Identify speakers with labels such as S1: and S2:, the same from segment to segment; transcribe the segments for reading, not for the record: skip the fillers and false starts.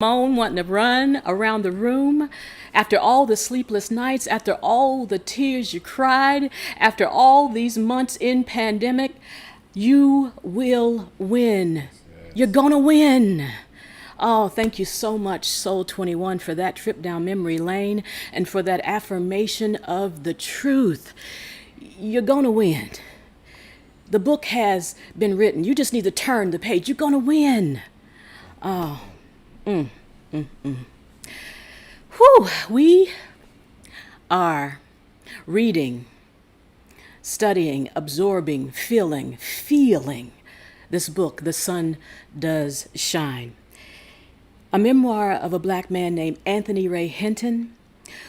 S1: moan, wanting to run around the room, after all the sleepless nights, after all the tears you cried, after all these months in pandemic, you will win. You're gonna win. Oh, thank you so much, Soul 21, for that trip down memory lane and for that affirmation of the truth. You're gonna win. The book has been written. You just need to turn the page. You're gonna win. Oh. Whew, we are reading, studying, absorbing, feeling this book, The Sun Does Shine. A memoir of a black man named Anthony Ray Hinton,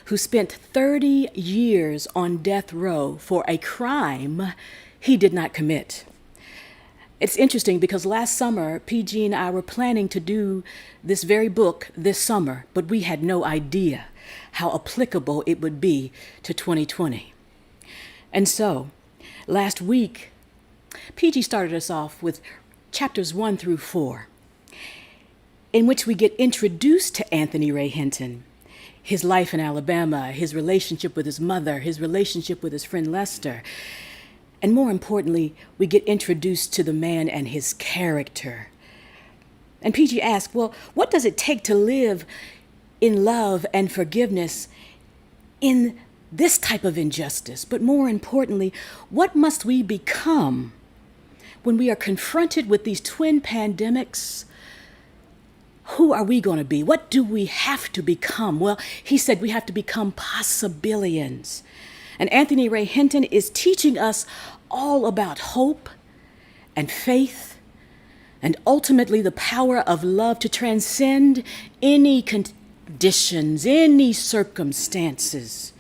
S1: who spent 30 years on death row for a crime he did not commit. It's interesting because last summer, PG and I were planning to do this very book this summer, but we had no idea how applicable it would be to 2020. And so, last week, PG started us off with chapters 1 through 4, in which we get introduced to Anthony Ray Hinton, his life in Alabama, his relationship with his mother, his relationship with his friend Lester. And more importantly, we get introduced to the man and his character. And PG asked, well, what does it take to live in love and forgiveness in this type of injustice? But more importantly, what must we become when we are confronted with these twin pandemics? Who are we going to be? What do we have to become? Well, he said we have to become possibilians. And Anthony Ray Hinton is teaching us all about hope and faith and ultimately the power of love to transcend any conditions, any circumstances.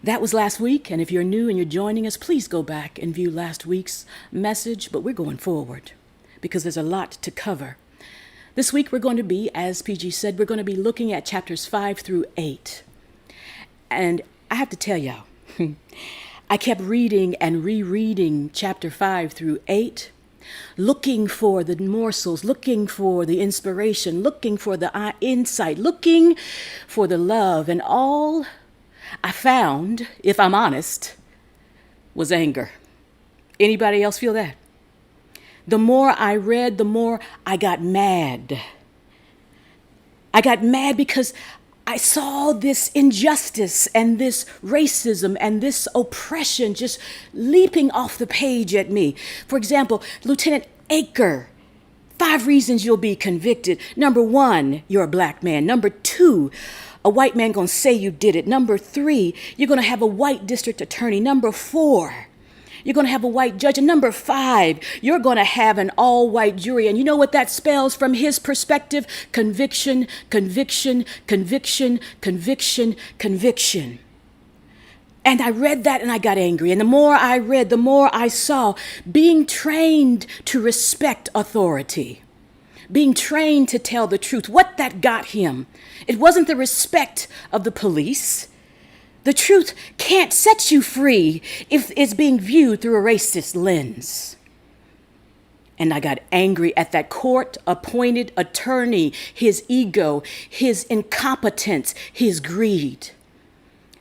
S1: That was last week, and if you're new and you're joining us, please go back and view last week's message, but we're going forward because there's a lot to cover. This week we're going to be, as PG said, we're going to be looking at chapters 5 through 8. And I have to tell y'all, I kept reading and rereading chapter 5 through 8, looking for the morsels, looking for the inspiration, looking for the insight, looking for the love. And all I found, if I'm honest, was anger. Anybody else feel that? The more I read, the more I got mad. I got mad because I saw this injustice and this racism and this oppression just leaping off the page at me. For example, Lieutenant Aker, 5 reasons you'll be convicted. Number 1, you're a black man. Number 2, a white man gonna say you did it. Number 3, you're gonna have a white district attorney. Number 4, you're going to have a white judge. And number 5, you're going to have an all-white jury. And you know what that spells from his perspective? Conviction, conviction, conviction, conviction, conviction. And I read that and I got angry. And the more I read, the more I saw being trained to respect authority, being trained to tell the truth, what that got him. It wasn't the respect of the police. The truth can't set you free if it's being viewed through a racist lens. And I got angry at that court-appointed attorney, his ego, his incompetence, his greed.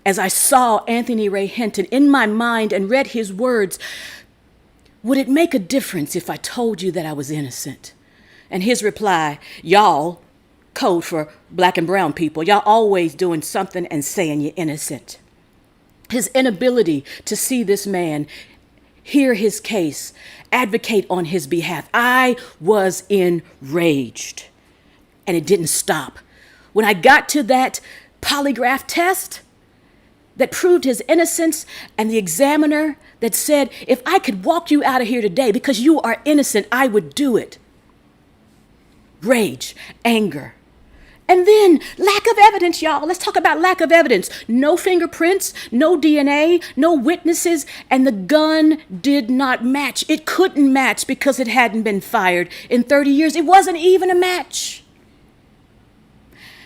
S1: As I saw Anthony Ray Hinton in my mind and read his words, would it make a difference if I told you that I was innocent? And his reply, y'all, code for black and brown people. Y'all always doing something and saying you're innocent. His inability to see this man, hear his case, advocate on his behalf. I was enraged. And it didn't stop. When I got to that polygraph test that proved his innocence and the examiner that said, if I could walk you out of here today because you are innocent, I would do it. Rage, anger. And then lack of evidence, y'all. Let's talk about lack of evidence. No fingerprints, no DNA, no witnesses, and the gun did not match. It couldn't match because it hadn't been fired in 30 years. It wasn't even a match.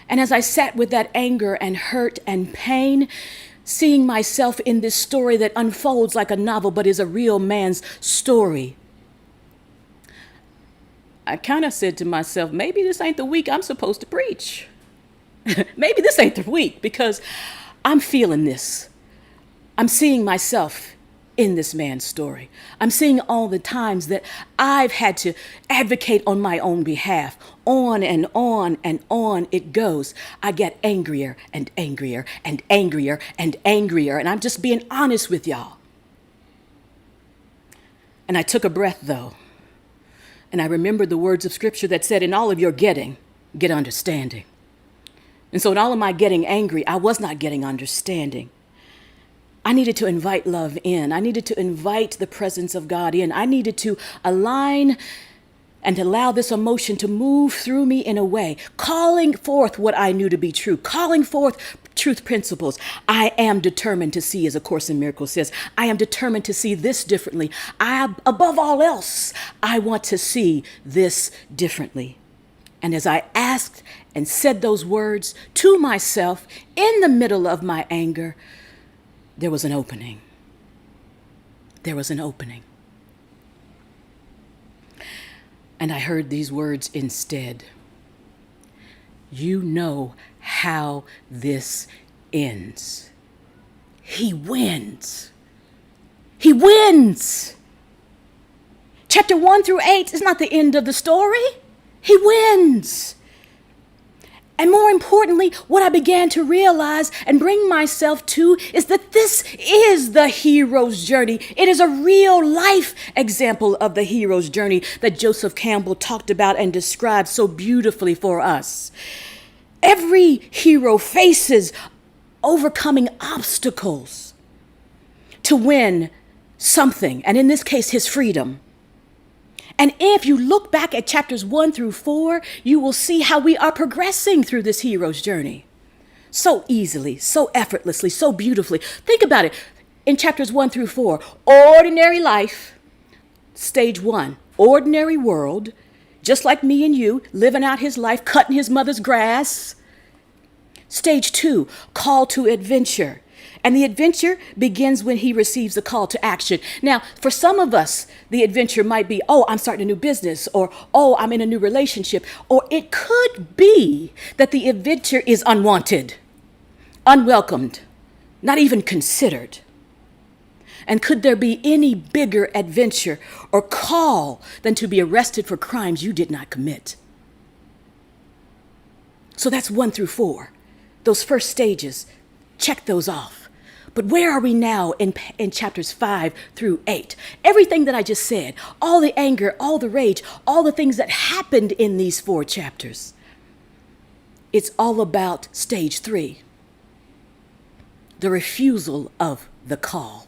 S1: And as I sat with that anger and hurt and pain, seeing myself in this story that unfolds like a novel but is a real man's story, I kind of said to myself, maybe this ain't the week I'm supposed to preach. Maybe this ain't the week, because I'm feeling this. I'm seeing myself in this man's story. I'm seeing all the times that I've had to advocate on my own behalf. On and on and on it goes. I get angrier and angrier and angrier and angrier. And I'm just being honest with y'all. And I took a breath, though. And I remembered the words of scripture that said, in all of your getting, get understanding. And so in all of my getting angry, I was not getting understanding. I needed to invite love in. I needed to invite the presence of God in. I needed to align and allow this emotion to move through me in a way, calling forth what I knew to be true, calling forth truth principles. I am determined to see, as A Course in Miracles says, I am determined to see this differently. Above all else, I want to see this differently. And as I asked and said those words to myself in the middle of my anger, there was an opening. There was an opening. And I heard these words instead. You know how this ends. He wins. He wins. Chapter 1 through 8 is not the end of the story. He wins. And more importantly, what I began to realize and bring myself to is that this is the hero's journey. It is a real life example of the hero's journey that Joseph Campbell talked about and described so beautifully for us. Every hero faces overcoming obstacles to win something, and in this case, his freedom. And if you look back at chapters 1 through 4, you will see how we are progressing through this hero's journey. So easily, so effortlessly, so beautifully. Think about it. In chapters 1 through 4, ordinary life, stage 1, ordinary world, just like me and you, living out his life, cutting his mother's grass. Stage 2, call to adventure. And the adventure begins when he receives a call to action. Now, for some of us, the adventure might be, oh, I'm starting a new business, or, oh, I'm in a new relationship. Or it could be that the adventure is unwanted, unwelcomed, not even considered. And could there be any bigger adventure or call than to be arrested for crimes you did not commit? So that's 1 through 4. Those first stages, check those off. But where are we now in chapters 5 through 8? Everything that I just said, all the anger, all the rage, all the things that happened in these 4 chapters. It's all about stage 3, the refusal of the call.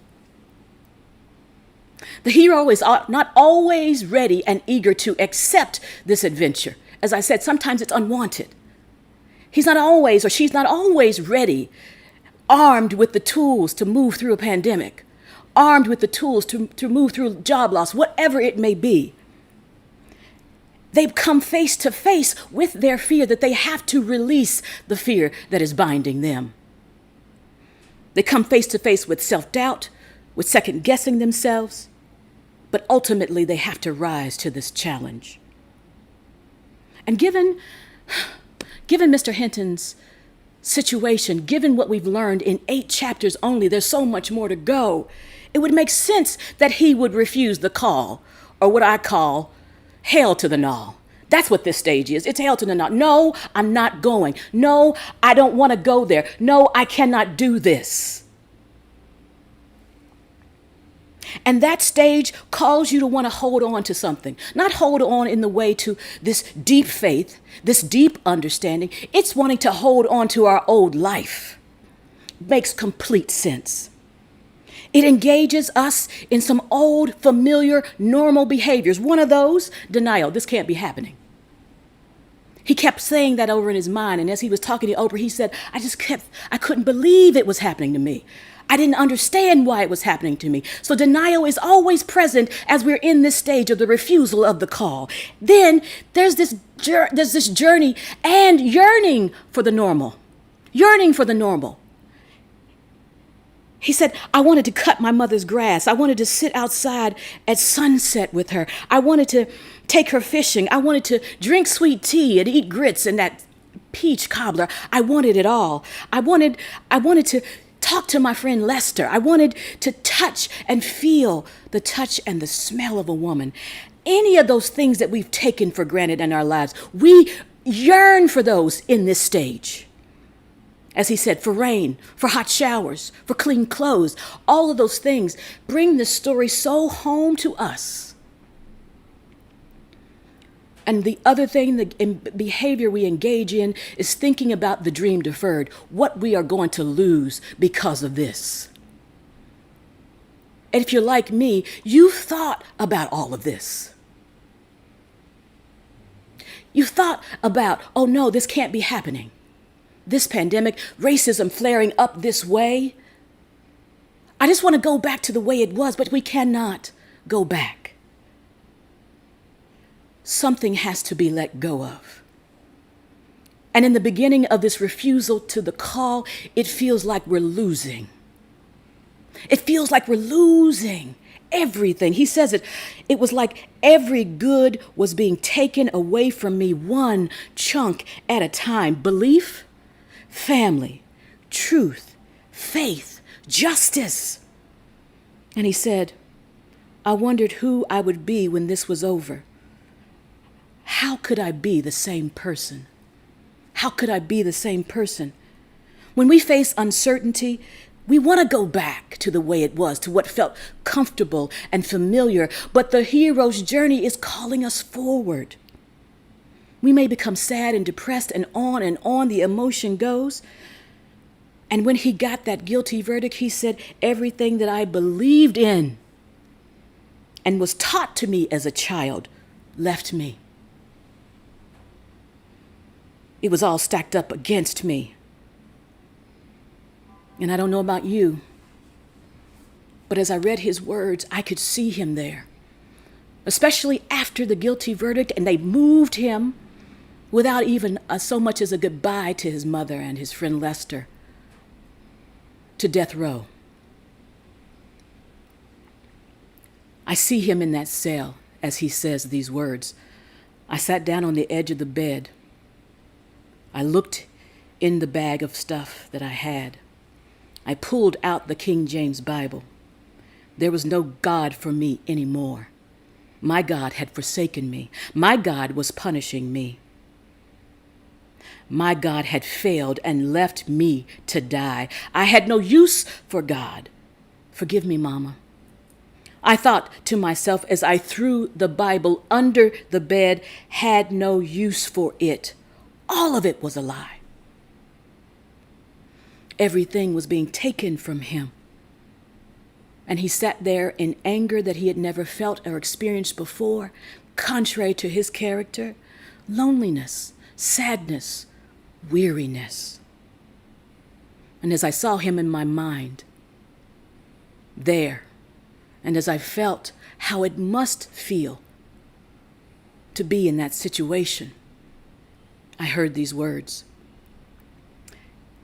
S1: The hero is not always ready and eager to accept this adventure. As I said, sometimes it's unwanted. He's not always, or she's not always ready, armed with the tools to move through a pandemic, armed with the tools to move through job loss, whatever it may be. They've come face to face with their fear that they have to release the fear that is binding them. They come face to face with self-doubt, with second-guessing themselves, but ultimately they have to rise to this challenge. And given Mr. Hinton's situation, given what we've learned in 8 chapters only, there's so much more to go. It would make sense that he would refuse the call, or what I call hail to the gnaw. That's what this stage is. It's hail to the gnaw. No, I'm not going. No, I don't want to go there. No, I cannot do this. And that stage calls you to want to hold on to something. Not hold on in the way to this deep faith, this deep understanding. It's wanting to hold on to our old life. Makes complete sense. It engages us in some old, familiar, normal behaviors. One of those, denial. This can't be happening. He kept saying that over in his mind. And as he was talking to Oprah, he said, I couldn't believe it was happening to me. I didn't understand why it was happening to me. So denial is always present as we're in this stage of the refusal of the call. Then there's this journey and yearning for the normal. Yearning for the normal. He said, I wanted to cut my mother's grass. I wanted to sit outside at sunset with her. I wanted to take her fishing. I wanted to drink sweet tea and eat grits and that peach cobbler. I wanted it all. I wanted to talk to my friend Lester. I wanted to touch and feel the touch and the smell of a woman. Any of those things that we've taken for granted in our lives, we yearn for those in this stage. As he said, for rain, for hot showers, for clean clothes, all of those things bring the story so home to us. And the other thing, the behavior we engage in is thinking about the dream deferred, what we are going to lose because of this. And if you're like me, you've thought about all of this. You thought about, oh no, this can't be happening. This pandemic, racism flaring up this way. I just want to go back to the way it was, but we cannot go back. Something has to be let go of. And in the beginning of this refusal to the call, it feels like we're losing. It feels like we're losing everything. He says it was like every good was being taken away from me, one chunk at a time. Belief, family, truth, faith, justice. And he said, I wondered who I would be when this was over. How could I be the same person? How could I be the same person? When we face uncertainty, we want to go back to the way it was, to what felt comfortable and familiar, but the hero's journey is calling us forward. We may become sad and depressed, and on the emotion goes. And when he got that guilty verdict, he said, everything that I believed in and was taught to me as a child left me. It was all stacked up against me. And I don't know about you, but as I read his words, I could see him there, especially after the guilty verdict, and they moved him without even so much as a goodbye to his mother and his friend Lester, to death row. I see him in that cell as he says these words. I sat down on the edge of the bed. I looked in the bag of stuff that I had. I pulled out the King James Bible. There was no God for me anymore. My God had forsaken me. My God was punishing me. My God had failed and left me to die. I had no use for God. Forgive me, Mama. I thought to myself as I threw the Bible under the bed, had no use for it. All of it was a lie. Everything was being taken from him. And he sat there in anger that he had never felt or experienced before, contrary to his character, loneliness, sadness, weariness. And as I saw him in my mind, there, and as I felt how it must feel to be in that situation, I heard these words.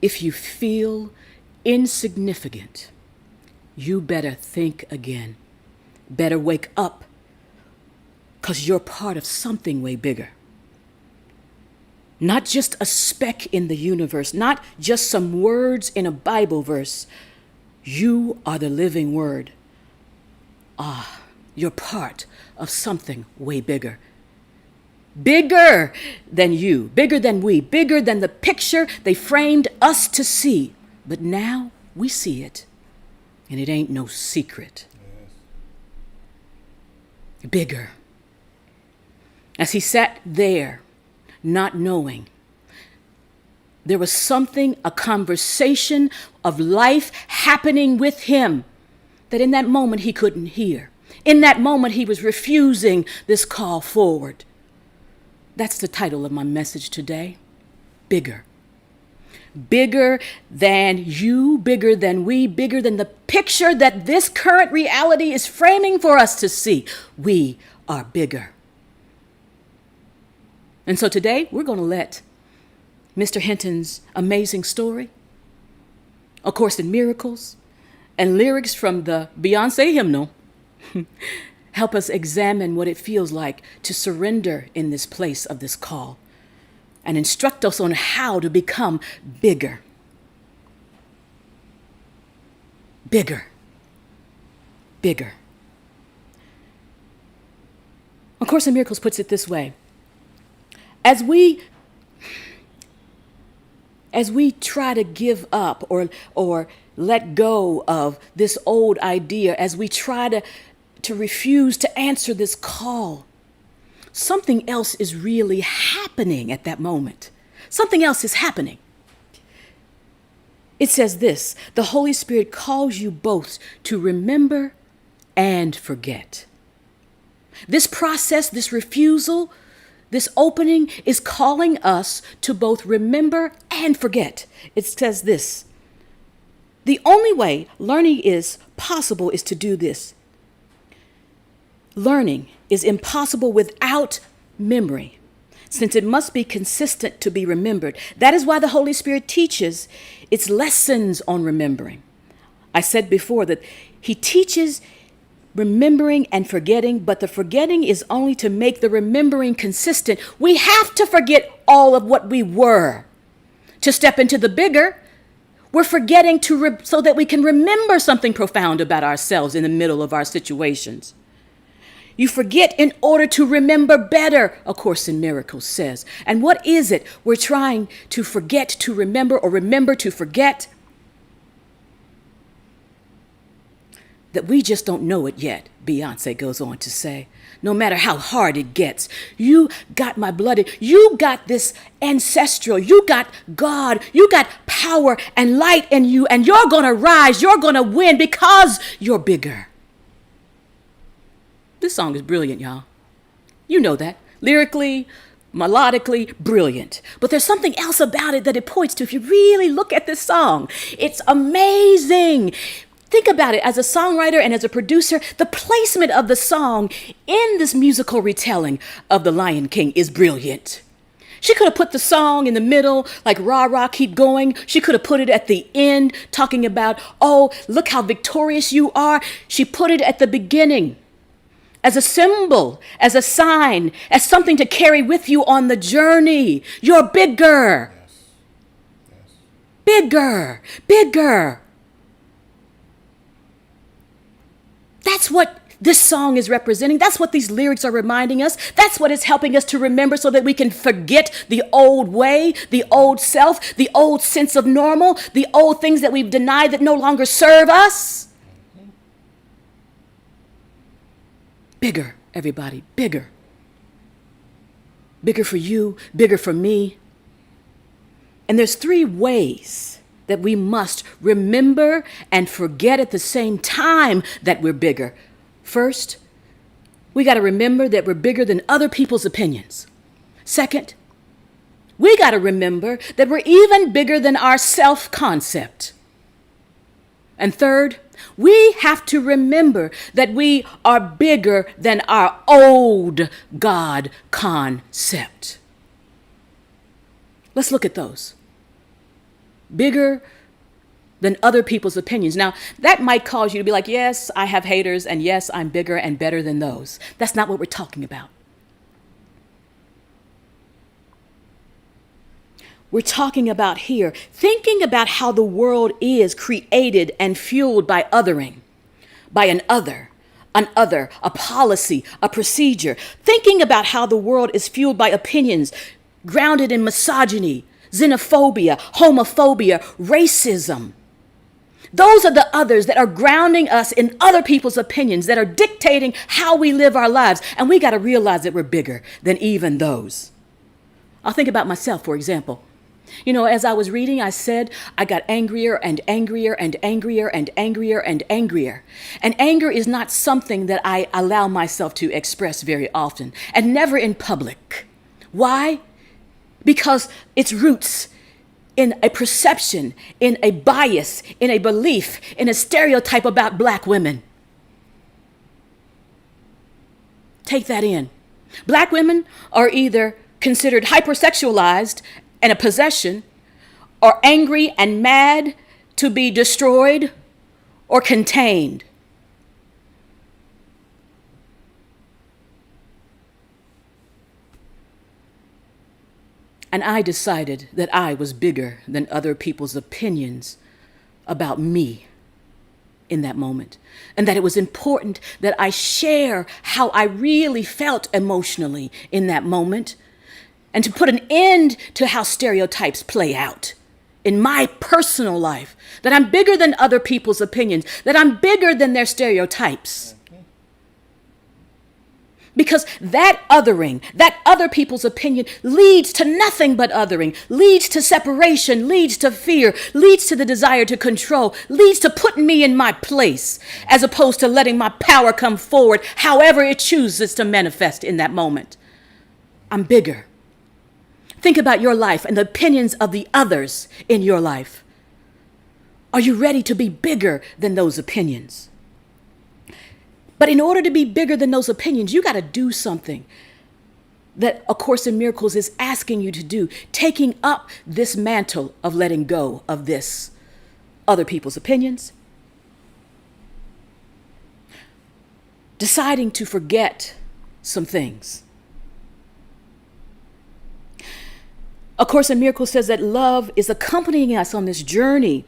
S1: If you feel insignificant, you better think again. Better wake up, because you're part of something way bigger. Not just a speck in the universe, not just some words in a Bible verse. You are the living word. You're part of something way bigger. Bigger than you, bigger than we, bigger than the picture they framed us to see. But now we see it, and it ain't no secret. Yes. Bigger. As he sat there, not knowing, there was something, a conversation of life happening with him that in that moment he couldn't hear. In that moment he was refusing this call forward. That's the title of my message today. Bigger. Bigger than you, bigger than we, bigger than the picture that this current reality is framing for us to see. We are bigger. And so today we're going to let Mr. Hinton's amazing story, A Course in Miracles, and lyrics from the Beyonce hymnal help us examine what it feels like to surrender in this place of this call and instruct us on how to become bigger. Bigger. Bigger. A Course in Miracles puts it this way. As we try to give up or let go of this old idea, as we try to refuse to answer this call, something else is really happening at that moment. Something else is happening. It says this: the Holy Spirit calls you both to remember and forget. This process, this refusal, this opening is calling us to both remember and forget. It says this: the only way learning is possible is to do this. Learning is impossible without memory, since it must be consistent to be remembered. That is why the Holy Spirit teaches its lessons on remembering. I said before that he teaches remembering and forgetting, but the forgetting is only to make the remembering consistent. We have to forget all of what we were to step into the bigger. We're forgetting so that we can remember something profound about ourselves in the middle of our situations. You forget in order to remember better, A Course in Miracles says. And what is it we're trying to forget to remember, or remember to forget? That we just don't know it yet, Beyonce goes on to say. No matter how hard it gets, you got my blood, you got this ancestral, you got God, you got power and light in you, and you're going to rise, you're going to win because you're bigger. This song is brilliant, y'all. You know that. Lyrically, melodically, brilliant. But there's something else about it that it points to. If you really look at this song, it's amazing. Think about it. As a songwriter and as a producer, the placement of the song in this musical retelling of The Lion King is brilliant. She could have put the song in the middle, like rah, rah, keep going. She could have put it at the end, talking about, oh, look how victorious you are. She put it at the beginning as a symbol, as a sign, as something to carry with you on the journey. You're bigger.
S2: Yes. Yes.
S1: Bigger. Bigger. That's what this song is representing. That's what these lyrics are reminding us. That's what is helping us to remember so that we can forget the old way, the old self, the old sense of normal, the old things that we've denied that no longer serve us. Bigger, everybody, bigger. Bigger for you, bigger for me. And there's 3 ways that we must remember and forget at the same time that we're bigger. First, we got to remember that we're bigger than other people's opinions. Second, we got to remember that we're even bigger than our self-concept. And third, we have to remember that we are bigger than our old God concept. Let's look at those. Bigger than other people's opinions. Now, that might cause you to be like, yes, I have haters, and yes, I'm bigger and better than those. That's not what we're talking about. We're talking about here, thinking about how the world is created and fueled by othering, by an other, a policy, a procedure. Thinking about how the world is fueled by opinions grounded in misogyny, xenophobia, homophobia, racism. Those are the others that are grounding us in other people's opinions, that are dictating how we live our lives. And we got to realize that we're bigger than even those. I'll think about myself, for example. You know, as I was reading, I said I got angrier and angrier and angrier and angrier and angrier. And anger is not something that I allow myself to express very often, and never in public. Why? Because its roots in a perception, in a bias, in a belief, in a stereotype about Black women. Take that in. Black women are either considered hypersexualized and a possession, or angry and mad to be destroyed, or contained. And I decided that I was bigger than other people's opinions about me in that moment. And that it was important that I share how I really felt emotionally in that moment. And to put an end to how stereotypes play out in my personal life. That I'm bigger than other people's opinions. That I'm bigger than their stereotypes. Because that othering, that other people's opinion leads to nothing but othering, leads to separation, leads to fear, leads to the desire to control, leads to putting me in my place, as opposed to letting my power come forward however it chooses to manifest in that moment. I'm bigger. Think about your life and the opinions of the others in your life. Are you ready to be bigger than those opinions? But in order to be bigger than those opinions, you got to do something that A Course in Miracles is asking you to do, taking up this mantle of letting go of this, other people's opinions, deciding to forget some things. A Course in Miracles says that love is accompanying us on this journey.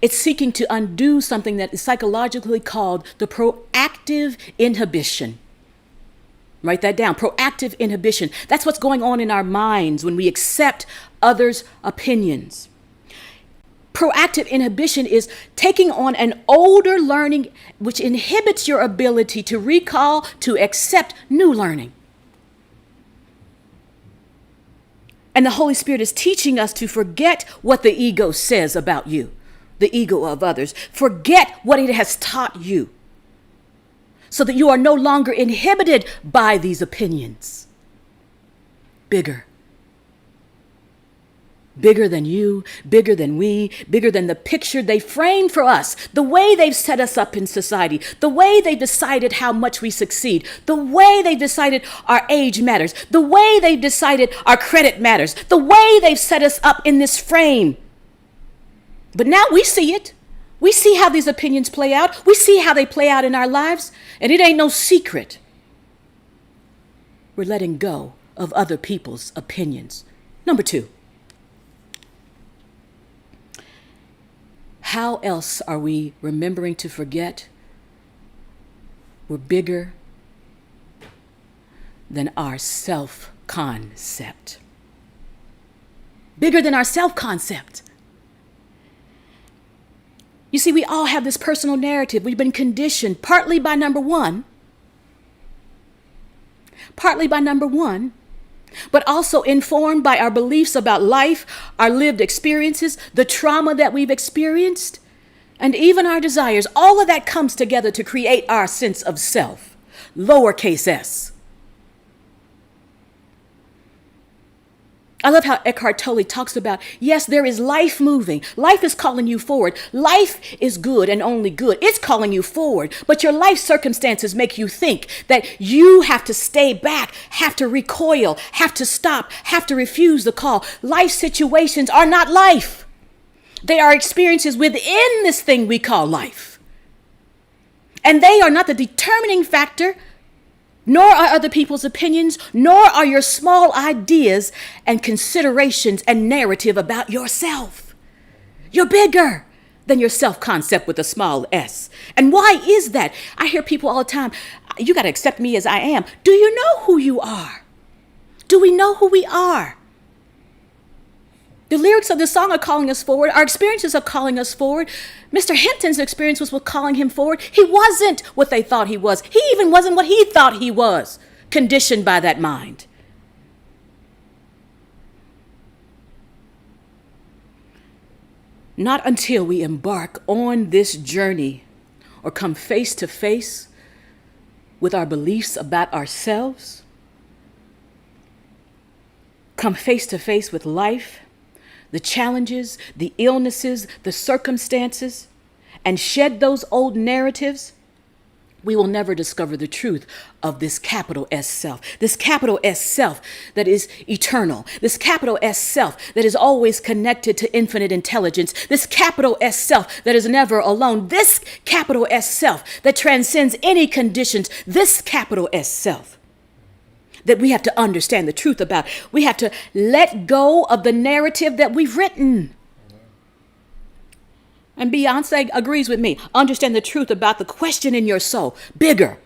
S1: It's seeking to undo something that is psychologically called the proactive inhibition. Write that down. Proactive inhibition. That's what's going on in our minds when we accept others' opinions. Proactive inhibition is taking on an older learning which inhibits your ability to recall, to accept new learning. And the Holy Spirit is teaching us to forget what the ego says about you. The ego of others. Forget what it has taught you so that you are no longer inhibited by these opinions. Bigger. Bigger than you, bigger than we, bigger than the picture they framed for us, the way they've set us up in society, the way they decided how much we succeed, the way they decided our age matters, the way they've decided our credit matters, the way they've set us up in this frame. But now we see it. We see how these opinions play out. We see how they play out in our lives. And it ain't no secret. We're letting go of other people's opinions. Number 2. How else are we remembering to forget? We're bigger than our self-concept. Bigger than our self-concept. You see, we all have this personal narrative. We've been conditioned partly by number one, but also informed by our beliefs about life, our lived experiences, the trauma that we've experienced, and even our desires. All of that comes together to create our sense of self, lowercase s. I love how Eckhart Tolle talks about, yes, there is life moving. Life is calling you forward. Life is good and only good. It's calling you forward. But your life circumstances make you think that you have to stay back, have to recoil, have to stop, have to refuse the call. Life situations are not life. They are experiences within this thing we call life. And they are not the determining factor, nor are other people's opinions, nor are your small ideas and considerations and narrative about yourself. You're bigger than your self-concept with a small s. And why is that? I hear people all the time, you got to accept me as I am. Do you know who you are? Do we know who we are? The lyrics of the song are calling us forward. Our experiences are calling us forward. Mr. Hinton's experience was calling him forward. He wasn't what they thought he was. He even wasn't what he thought he was, conditioned by that mind. Not until we embark on this journey or come face to face with our beliefs about ourselves, come face to face with life, the challenges, the illnesses, the circumstances, and shed those old narratives, we will never discover the truth of this capital S self, this capital S self that is eternal, this capital S self that is always connected to infinite intelligence, this capital S self that is never alone, this capital S self that transcends any conditions, this capital S self that we have to understand the truth about. We have to let go of the narrative that we've written. And Beyonce agrees with me. Understand the truth about the question in your soul. Bigger.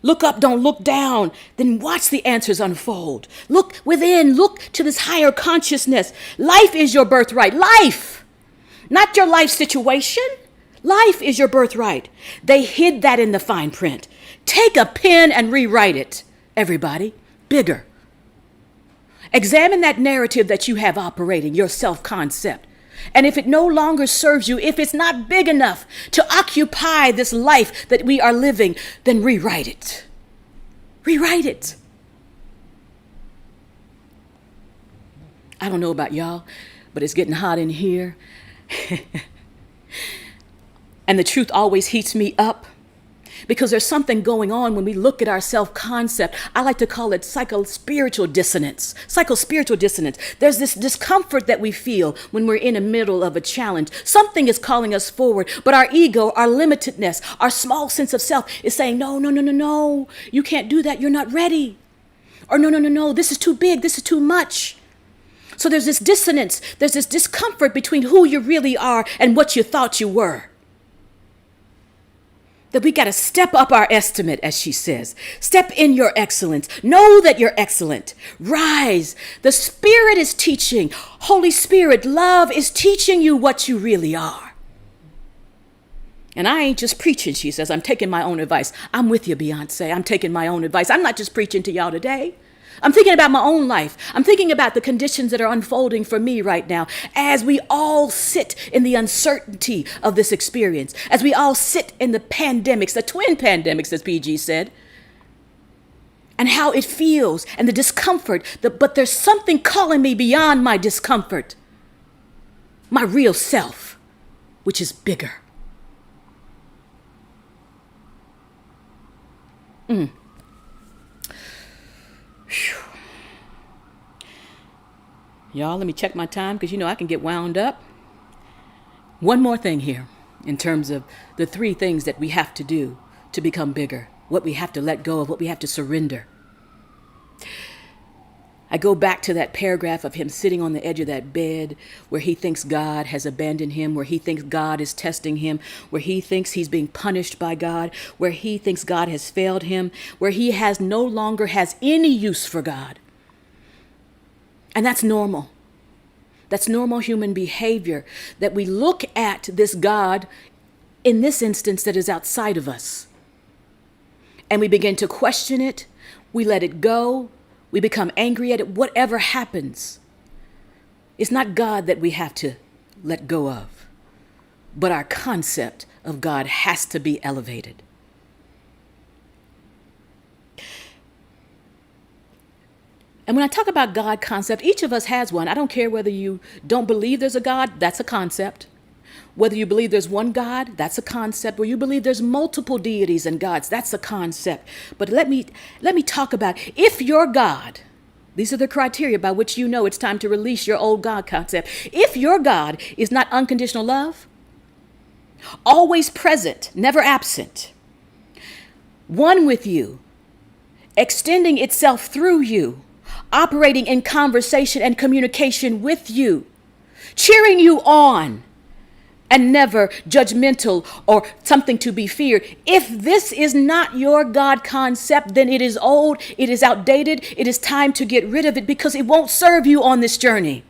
S1: Look up, don't look down. Then watch the answers unfold. Look within. Look to this higher consciousness. Life is your birthright. Life. Not your life situation. Life is your birthright. They hid that in the fine print. Take a pen and rewrite it. Everybody. Bigger. Examine that narrative that you have operating, your self-concept. And if it no longer serves you, if it's not big enough to occupy this life that we are living, then rewrite it. Rewrite it. I don't know about y'all, but it's getting hot in here. And the truth always heats me up. Because there's something going on when we look at our self-concept. I like to call it psycho-spiritual dissonance. Psycho-spiritual dissonance. There's this discomfort that we feel when we're in the middle of a challenge. Something is calling us forward, but our ego, our limitedness, our small sense of self is saying, no, you can't do that. You're not ready. Or no, this is too big. This is too much. So there's this dissonance. There's this discomfort between who you really are and what you thought you were. That we got to step up our estimate, as she says. Step in your excellence. Know that you're excellent. Rise. The Spirit is teaching. Holy Spirit, love is teaching you what you really are. And I ain't just preaching, she says. I'm taking my own advice. I'm with you, Beyonce. I'm taking my own advice. I'm not just preaching to y'all today. I'm thinking about my own life. I'm thinking about the conditions that are unfolding for me right now as we all sit in the uncertainty of this experience, as we all sit in the pandemics, the twin pandemics, as PG said, and how it feels and the discomfort. But there's something calling me beyond my discomfort, my real self, which is bigger. Y'all, let me check my time because I can get wound up. One more thing here in terms of the three things that we have to do to become bigger, what we have to let go of, what we have to surrender. I go back to that paragraph of him sitting on the edge of that bed where he thinks God has abandoned him, where he thinks God is testing him, where he thinks he's being punished by God, where he thinks God has failed him, where he no longer has any use for God. And that's normal. That's normal human behavior, that we look at this God, in this instance, that is outside of us. And we begin to question it. We let it go. We become angry at it, whatever happens. It's not God that we have to let go of, but our concept of God has to be elevated. And when I talk about God concept, each of us has one. I don't care whether you don't believe there's a God, that's a concept. Whether you believe there's one God, that's a concept. Or you believe there's multiple deities and gods, that's a concept. But let me talk about if your God, these are the criteria by which it's time to release your old God concept. If your God is not unconditional love, always present, never absent, one with you, extending itself through you, operating in conversation and communication with you, cheering you on, and never judgmental or something to be feared. If this is not your God concept, then it is old, it is outdated, it is time to get rid of it because it won't serve you on this journey.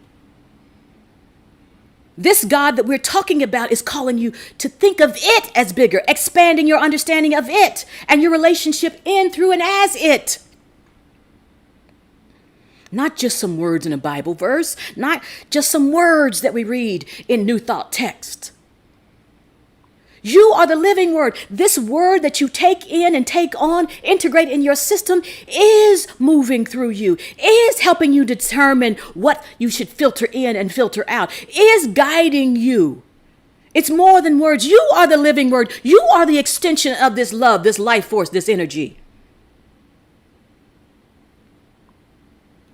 S1: This God that we're talking about is calling you to think of it as bigger, expanding your understanding of it and your relationship in, through, and as it. Not just some words in a Bible verse, not just some words that we read in New Thought text. You are the living word. This word that you take in and take on, integrate in your system, is moving through you, is helping you determine what you should filter in and filter out, is guiding you It's more than words. You are the living word. You are the extension of this love, this life force, this energy.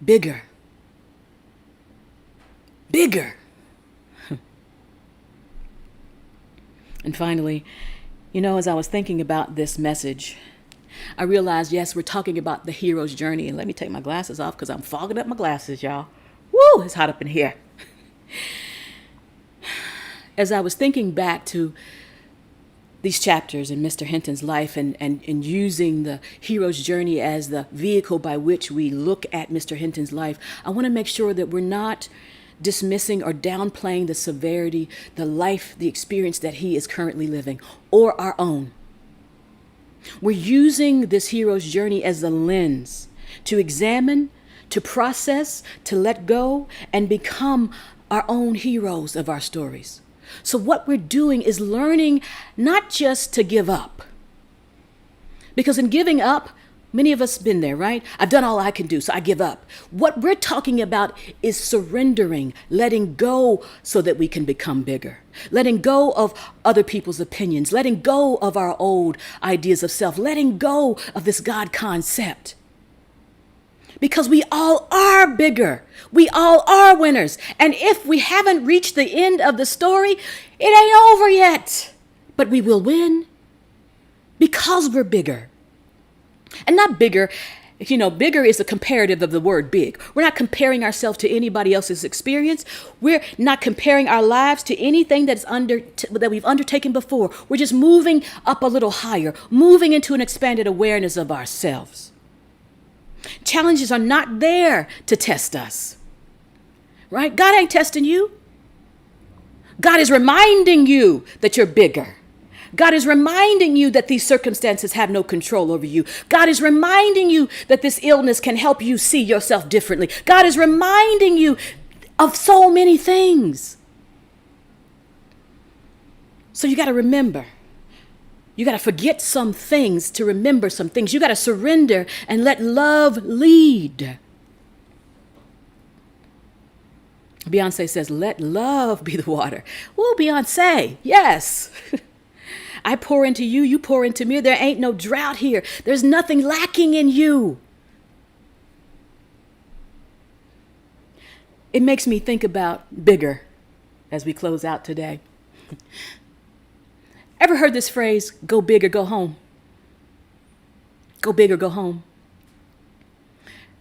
S1: Bigger. Bigger. And finally, as I was thinking about this message, I realized, yes, we're talking about the hero's journey. And let me take my glasses off because I'm fogging up my glasses, y'all. Woo, it's hot up in here. As I was thinking back to these chapters in Mr. Hinton's life and using the hero's journey as the vehicle by which we look at Mr. Hinton's life, I want to make sure that we're not dismissing or downplaying the severity, the life, the experience that he is currently living, or our own. We're using this hero's journey as a lens to examine, to process, to let go, and become our own heroes of our stories. So what we're doing is learning not just to give up. Because in giving up, many of us have been there, right? I've done all I can do, so I give up. What we're talking about is surrendering, letting go so that we can become bigger. Letting go of other people's opinions, letting go of our old ideas of self, letting go of this God concept. Because we all are bigger. We all are winners. And if we haven't reached the end of the story, it ain't over yet. But we will win because we're bigger. And not bigger, bigger is the comparative of the word big. We're not comparing ourselves to anybody else's experience. We're not comparing our lives to anything that we've undertaken before. We're just moving up a little higher, moving into an expanded awareness of ourselves. Challenges are not there to test us, right? God ain't testing you. God is reminding you that you're bigger. God is reminding you that these circumstances have no control over you. God is reminding you that this illness can help you see yourself differently. God is reminding you of so many things. So you got to remember. You got to forget some things to remember some things. You got to surrender and let love lead. Beyonce says, let love be the water. Well, Beyonce, yes. I pour into you, you pour into me. There ain't no drought here. There's nothing lacking in you. It makes me think about bigger as we close out today. Ever heard this phrase, go big or go home? Go big or go home.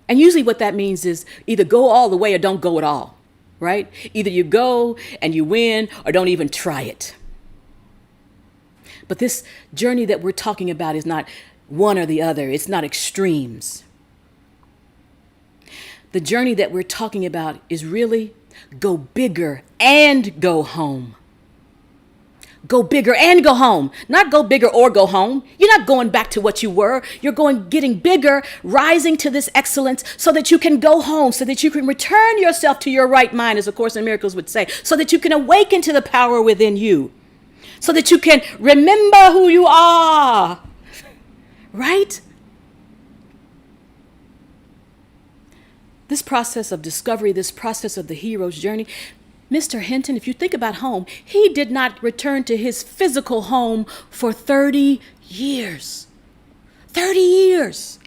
S1: And usually what that means is either go all the way or don't go at all, right? Either you go and you win or don't even try it. But this journey that we're talking about is not one or the other. It's not extremes. The journey that we're talking about is really go bigger and go home. Go bigger and go home. Not go bigger or go home. You're not going back to what you were. You're getting bigger, rising to this excellence so that you can go home, so that you can return yourself to your right mind, as A Course in Miracles would say, so that you can awaken to the power within you, so that you can remember who you are. Right? This process of discovery, this process of the hero's journey, Mr. Hinton, if you think about home, he did not return to his physical home for 30 years. 30 years.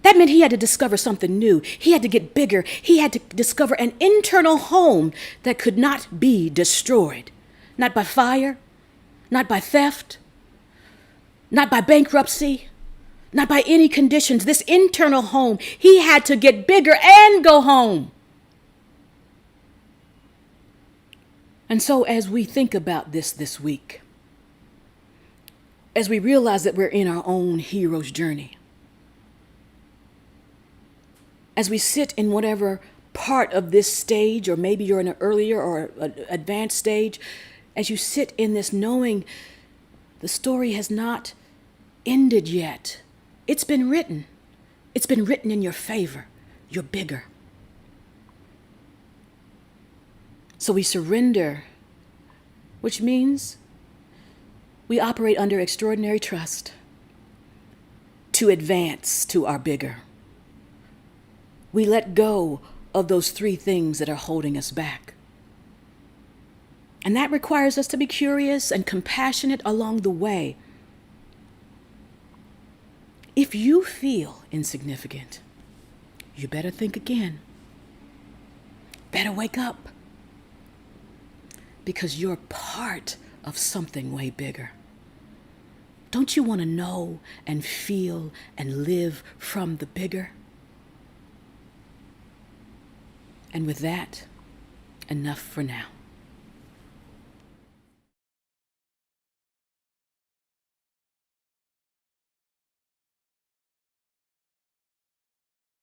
S1: That meant he had to discover something new. He had to get bigger. He had to discover an internal home that could not be destroyed. Not by fire, not by theft, not by bankruptcy, not by any conditions. This internal home, he had to get bigger and go home. And so as we think about this week, as we realize that we're in our own hero's journey, as we sit in whatever part of this stage, or maybe you're in an earlier or an advanced stage, as you sit in this knowing the story has not ended yet. It's been written. It's been written in your favor. You're bigger. So we surrender, which means we operate under extraordinary trust to advance to our bigger. We let go of those three things that are holding us back. And that requires us to be curious and compassionate along the way. If you feel insignificant, you better think again. Better wake up. Because you're part of something way bigger. Don't you want to know and feel and live from the bigger? And with that, enough for now.